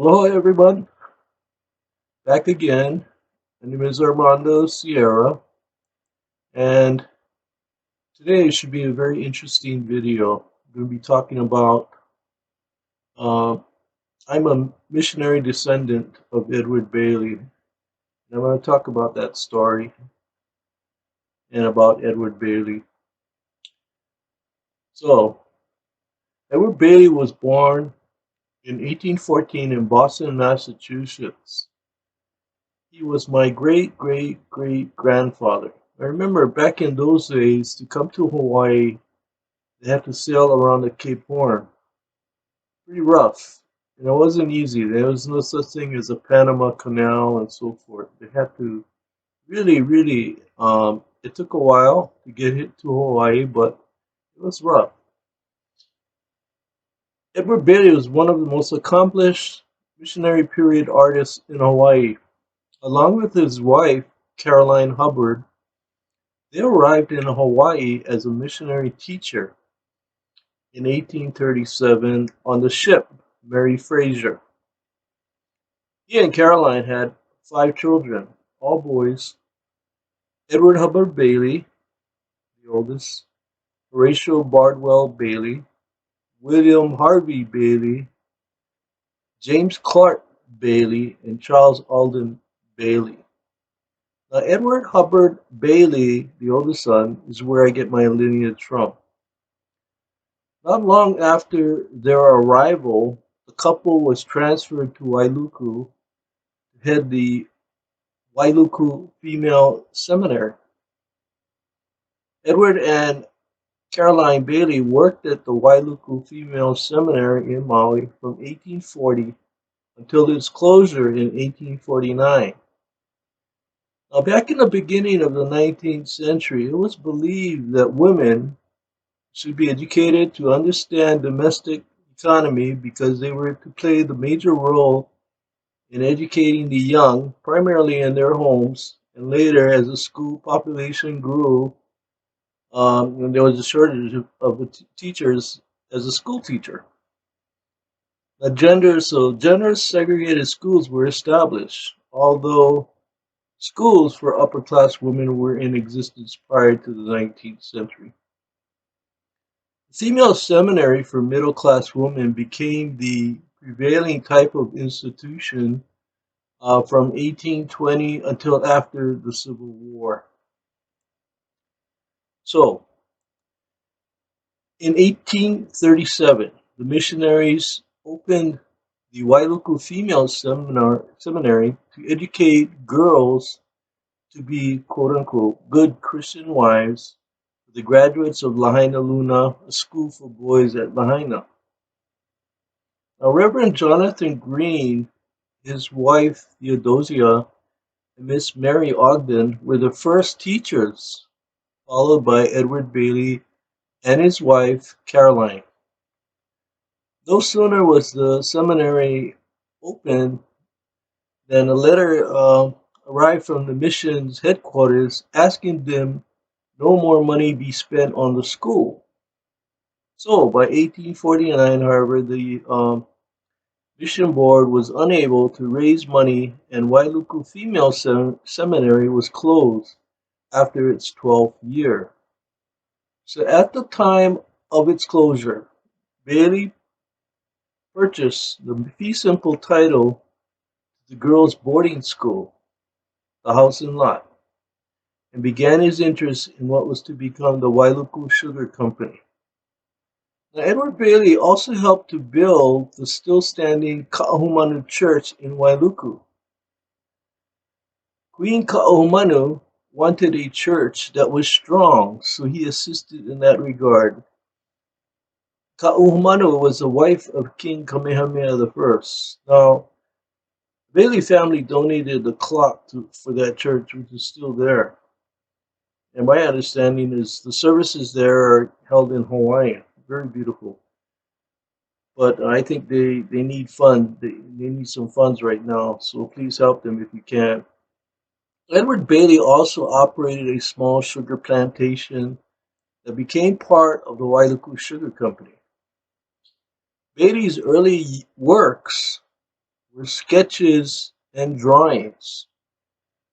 Hello, everyone. Back again. My name is Armando Sierra, and today should be a very interesting video. I'm going to be talking about uh, I'm a missionary descendant of Edward Bailey, and I'm going to talk about that story and about Edward Bailey. So, Edward Bailey was born in 1814 in Boston, Massachusetts. He was my great great great grandfather. I remember back in those days to come to Hawaii, they had to sail around the Cape Horn. Pretty rough. And it wasn't easy. There was no such thing as a Panama Canal and so forth. They had to really, it took a while to get hit to Hawaii, but it was rough. Edward Bailey was one of the most accomplished missionary period artists in Hawaii. Along with his wife, Caroline Hubbard, they arrived in Hawaii as a missionary teacher in 1837 on the ship Mary Fraser. He and Caroline had 5 children, all boys: Edward Hubbard Bailey, the oldest; Horatio Bardwell Bailey; William Harvey Bailey; James Clark Bailey; and Charles Alden Bailey. Now, Edward Hubbard Bailey, the oldest son, is where I get my lineage from. Not long after their arrival, the couple was transferred to Wailuku to head the Wailuku Female Seminary. Edward and Caroline Bailey worked at the Wailuku Female Seminary in Maui from 1840 until its closure in 1849. Now, back in the beginning of the 19th century, it was believed that women should be educated to understand domestic economy because they were to play the major role in educating the young, primarily in their homes, and later as the school population grew, when there was a shortage of teachers as a school teacher. Gender segregated schools were established, although schools for upper class women were in existence prior to the 19th century. The female seminary for middle class women became the prevailing type of institution from 1820 until after the Civil War. So, in 1837, the missionaries opened the Wailuku Female Seminary to educate girls to be quote unquote good Christian wives for the graduates of Lahaina Luna, a school for boys at Lahaina. Now, Reverend Jonathan Green, his wife Theodosia, and Miss Mary Ogden were the first teachers, followed by Edward Bailey and his wife Caroline. No sooner was the seminary open than a letter arrived from the mission's headquarters asking them no more money be spent on the school. So by 1849, however, the mission board was unable to raise money, and Wailuku Female Seminary was closed after its 12th year. So at the time of its closure, Bailey purchased the fee simple title to the girls' boarding school, the house and lot, and began his interest in what was to become the Wailuku Sugar Company. Now, Edward Bailey also helped to build the still standing Ka'ahumanu Church in Wailuku. Queen Ka'ahumanu wanted a church that was strong, so he assisted in that regard. Ka'ahumanu was the wife of King Kamehameha I. Now, the Bailey family donated the clock for that church, which is still there. And my understanding is the services there are held in Hawaii. Very beautiful. But I think they need funds. They need some funds right now. So please help them if you can. Edward Bailey also operated a small sugar plantation that became part of the Wailuku Sugar Company. Bailey's early works were sketches and drawings,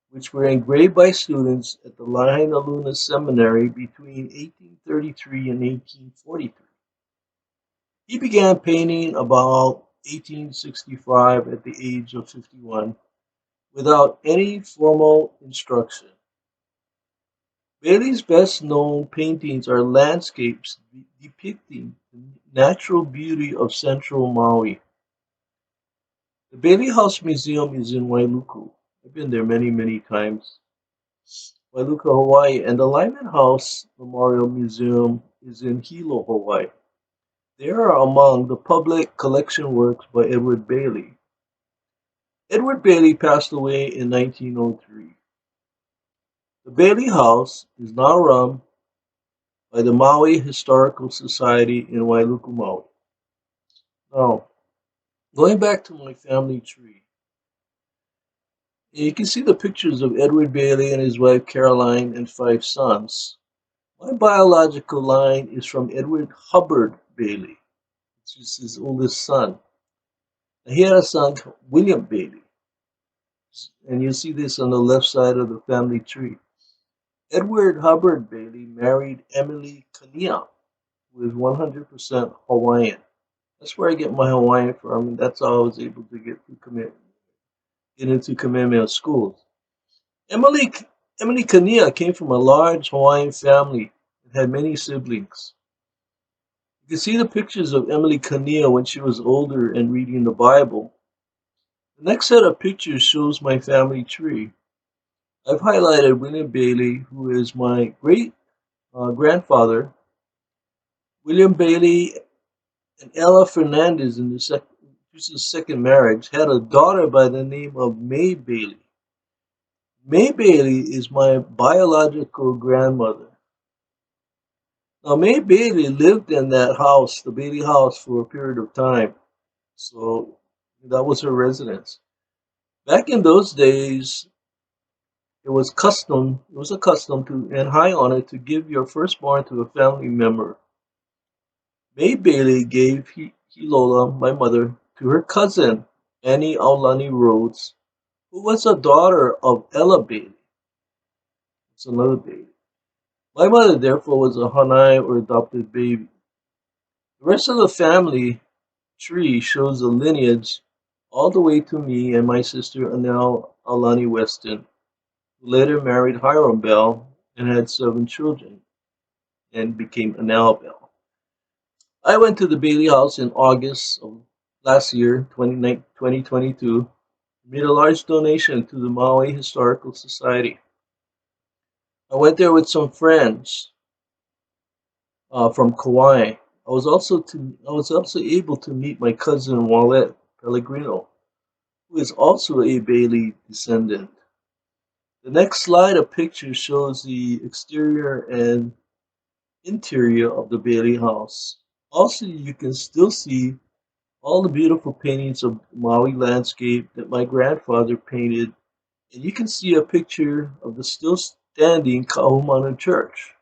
which were engraved by students at the Lahaina Luna Seminary between 1833 and 1843. He began painting about 1865 at the age of 51 without any formal instruction. Bailey's best known paintings are landscapes depicting the natural beauty of central Maui. The Bailey House Museum is in Wailuku. I've been there many, many times. Wailuku, Hawaii, and the Lyman House Memorial Museum is in Hilo, Hawaii. They are among the public collection works by Edward Bailey. Edward Bailey passed away in 1903. The Bailey House is now run by the Maui Historical Society in Wailuku, Maui. Now, going back to my family tree, you can see the pictures of Edward Bailey and his wife Caroline and five sons. My biological line is from Edward Hubbard Bailey, which is his oldest son. He had a son, William Bailey, and you see this on the left side of the family tree. Edward Hubbard Bailey married Emily Kania, who is 100% Hawaiian. That's where I get my Hawaiian from, and that's how I was able to get into Kamehameha schools. Emily Emily Kania came from a large Hawaiian family and had many siblings. You can see the pictures of Emily Kania when she was older and reading the Bible. The next set of pictures shows my family tree. I've highlighted William Bailey, who is my great grandfather. William Bailey and Ella Fernandez, in his second marriage, had a daughter by the name of May Bailey. May Bailey is my biological grandmother. Now, May Bailey lived in that house, the Bailey house, for a period of time. So that was her residence. Back in those days, it was a custom to and high honor to give your firstborn to a family member. May Bailey gave Hilola, my mother, to her cousin, Annie Aulani Rhodes, who was a daughter of Ella Bailey. It's another Bailey. My mother, therefore, was a Hanai or adopted baby. The rest of the family tree shows the lineage all the way to me and my sister Anel Aulani Weston, who later married Hiram Bell and had 7 children and became Anel Bell. I went to the Bailey House in August of last year, 2022, made a large donation to the Maui Historical Society. I went there with some friends from Kauai. I was also able to meet my cousin Wallet Pellegrino, who is also a Bailey descendant. The next slide of pictures shows the exterior and interior of the Bailey house. Also, you can still see all the beautiful paintings of Maui landscape that my grandfather painted, and you can see a picture of the still standing Kahumanu Church.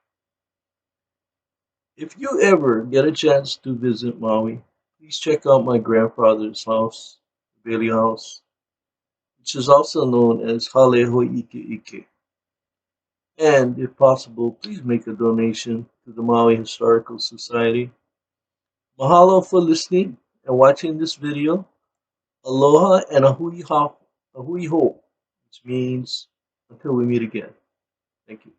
If you ever get a chance to visit Maui, please check out my grandfather's house, the Bailey House, which is also known as Haleho Ike Ike. And if possible, please make a donation to the Maui Historical Society. Mahalo for listening and watching this video. Aloha and ahui ho, which means until we meet again. Thank you.